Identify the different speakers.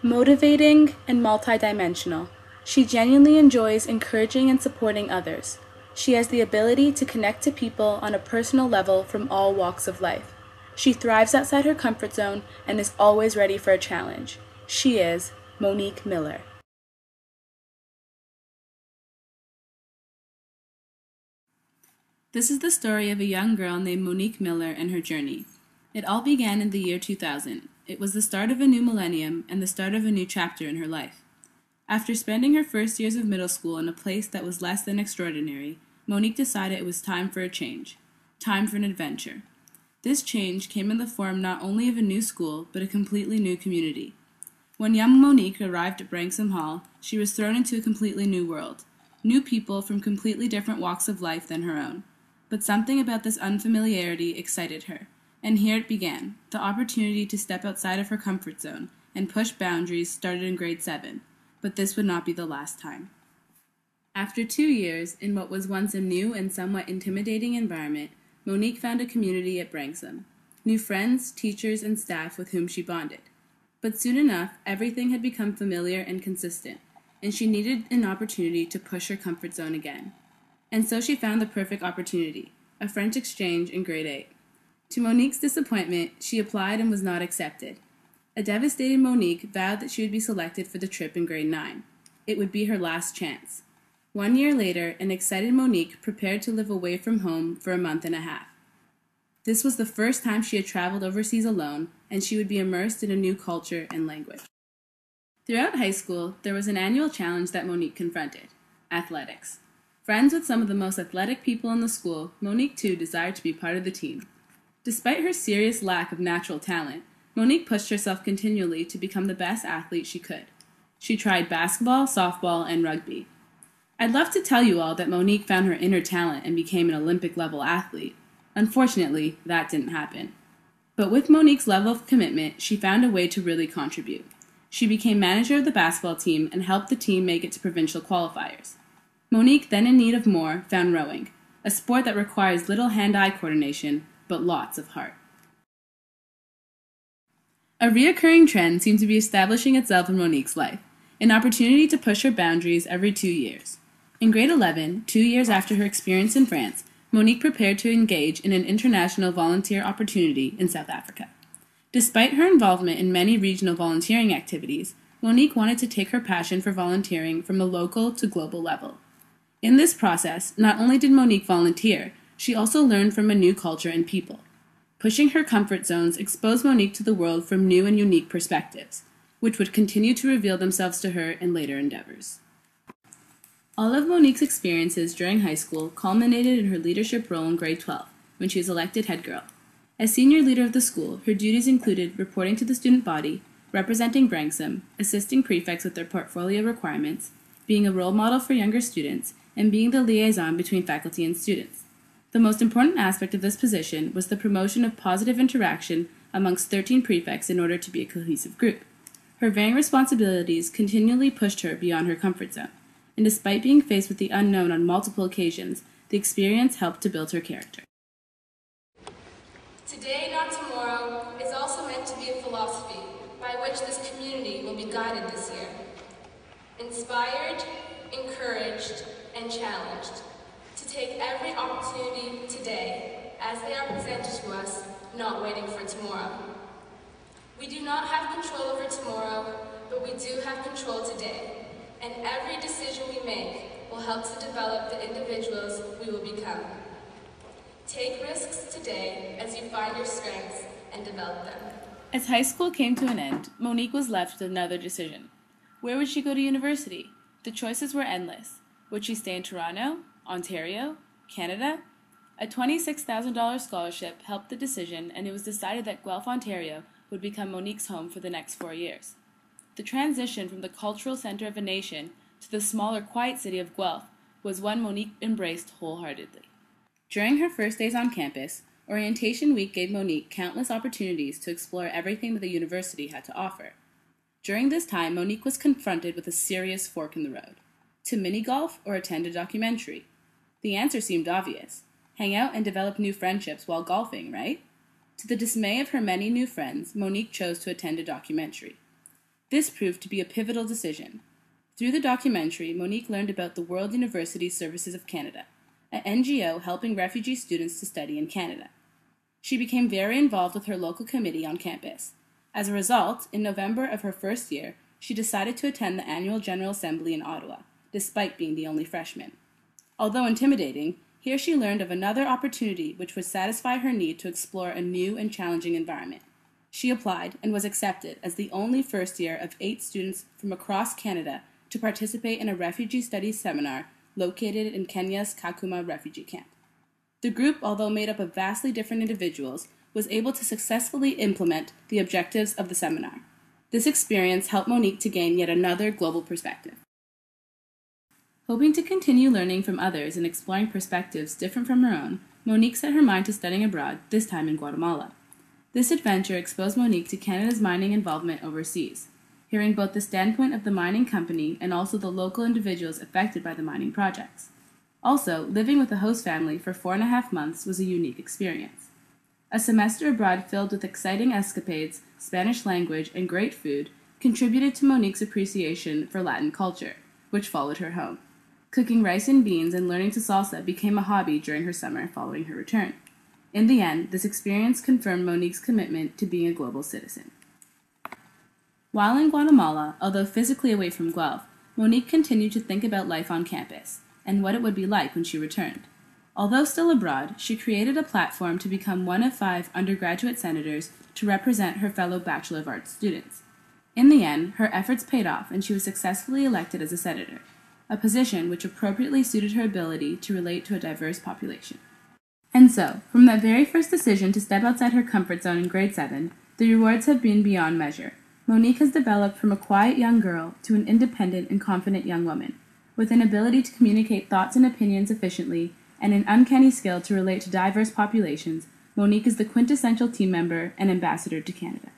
Speaker 1: Motivating and multidimensional, she genuinely enjoys encouraging and supporting others. She has the ability to connect to people on a personal level from all walks of life. She thrives outside her comfort zone and is always ready for a challenge. She is Monique Miller. This is the story of a young girl named Monique Miller and her journey. It all began in the year 2000. It was the start of a new millennium and the start of a new chapter in her life. After spending her first years of middle school in a place that was less than extraordinary, Monique decided it was time for a change, time for an adventure. This change came in the form not only of a new school, but a completely new community. When young Monique arrived at Branksome Hall, she was thrown into a completely new world, new people from completely different walks of life than her own. But something about this unfamiliarity excited her, and here it began. The opportunity to step outside of her comfort zone and push boundaries started in grade 7, but this would not be the last time. After 2 years, in what was once a new and somewhat intimidating environment, Monique found a community at Branksome, new friends, teachers, and staff with whom she bonded. But soon enough, everything had become familiar and consistent, and she needed an opportunity to push her comfort zone again. And so she found the perfect opportunity, a French exchange in grade 8. To Monique's disappointment, she applied and was not accepted. A devastated Monique vowed that she would be selected for the trip in grade 9. It would be her last chance. 1 year later, an excited Monique prepared to live away from home for a month and a half. This was the first time she had traveled overseas alone, and she would be immersed in a new culture and language. Throughout high school, there was an annual challenge that Monique confronted: athletics. Friends with some of the most athletic people in the school, Monique too desired to be part of the team. Despite her serious lack of natural talent, Monique pushed herself continually to become the best athlete she could. She tried basketball, softball, and rugby. I'd love to tell you all that Monique found her inner talent and became an Olympic-level athlete. Unfortunately, that didn't happen. But with Monique's level of commitment, she found a way to really contribute. She became manager of the basketball team and helped the team make it to provincial qualifiers. Monique, then in need of more, found rowing, a sport that requires little hand-eye coordination, but lots of heart. A reoccurring trend seemed to be establishing itself in Monique's life, an opportunity to push her boundaries every 2 years. In grade 11, 2 years after her experience in France, Monique prepared to engage in an international volunteer opportunity in South Africa. Despite her involvement in many regional volunteering activities, Monique wanted to take her passion for volunteering from a local to global level. In this process, not only did Monique volunteer, she also learned from a new culture and people. Pushing her comfort zones exposed Monique to the world from new and unique perspectives, which would continue to reveal themselves to her in later endeavors. All of Monique's experiences during high school culminated in her leadership role in grade 12, when she was elected head girl. As senior leader of the school, her duties included reporting to the student body, representing Branksome, assisting prefects with their portfolio requirements, being a role model for younger students, and being the liaison between faculty and students. The most important aspect of this position was the promotion of positive interaction amongst 13 prefects in order to be a cohesive group. Her varying responsibilities continually pushed her beyond her comfort zone, and despite being faced with the unknown on multiple occasions, the experience helped to build her character.
Speaker 2: Today, not tomorrow, is also meant to be a philosophy by which this community will be guided this year. Inspired, encouraged, and challenged to take every opportunity today as they are presented to us, not waiting for tomorrow. We do not have control over tomorrow, but we do have control today, and every decision we make will help to develop the individuals we will become. Take risks today as you find your strengths and develop them.
Speaker 1: As high school came to an end, Monique was left with another decision. Where would she go to university? The choices were endless. Would she stay in Toronto, Ontario, Canada? A $26,000 scholarship helped the decision, and it was decided that Guelph, Ontario would become Monique's home for the next 4 years. The transition from the cultural center of a nation to the smaller, quiet city of Guelph was one Monique embraced wholeheartedly. During her first days on campus, Orientation Week gave Monique countless opportunities to explore everything that the university had to offer. During this time, Monique was confronted with a serious fork in the road. To mini-golf or attend a documentary? The answer seemed obvious. Hang out and develop new friendships while golfing, right? To the dismay of her many new friends, Monique chose to attend a documentary. This proved to be a pivotal decision. Through the documentary, Monique learned about the World University Services of Canada, an NGO helping refugee students to study in Canada. She became very involved with her local committee on campus. As a result, in November of her first year, she decided to attend the annual General Assembly in Ottawa, despite being the only freshman. Although intimidating, here she learned of another opportunity which would satisfy her need to explore a new and challenging environment. She applied and was accepted as the only first year of 8 students from across Canada to participate in a refugee studies seminar located in Kenya's Kakuma refugee camp. The group, although made up of vastly different individuals, was able to successfully implement the objectives of the seminar. This experience helped Monique to gain yet another global perspective. Hoping to continue learning from others and exploring perspectives different from her own, Monique set her mind to studying abroad, this time in Guatemala. This adventure exposed Monique to Canada's mining involvement overseas, hearing both the standpoint of the mining company and also the local individuals affected by the mining projects. Also, living with a host family for 4.5 months was a unique experience. A semester abroad filled with exciting escapades, Spanish language, and great food contributed to Monique's appreciation for Latin culture, which followed her home. Cooking rice and beans and learning to salsa became a hobby during her summer following her return. In the end, this experience confirmed Monique's commitment to being a global citizen. While in Guatemala, although physically away from Guelph, Monique continued to think about life on campus and what it would be like when she returned. Although still abroad, she created a platform to become one of 5 undergraduate senators to represent her fellow Bachelor of Arts students. In the end, her efforts paid off and she was successfully elected as a senator, a position which appropriately suited her ability to relate to a diverse population. And so, from that very first decision to step outside her comfort zone in grade 7, the rewards have been beyond measure. Monique has developed from a quiet young girl to an independent and confident young woman, with an ability to communicate thoughts and opinions efficiently and an uncanny skill to relate to diverse populations. Monique is the quintessential team member and ambassador to Canada.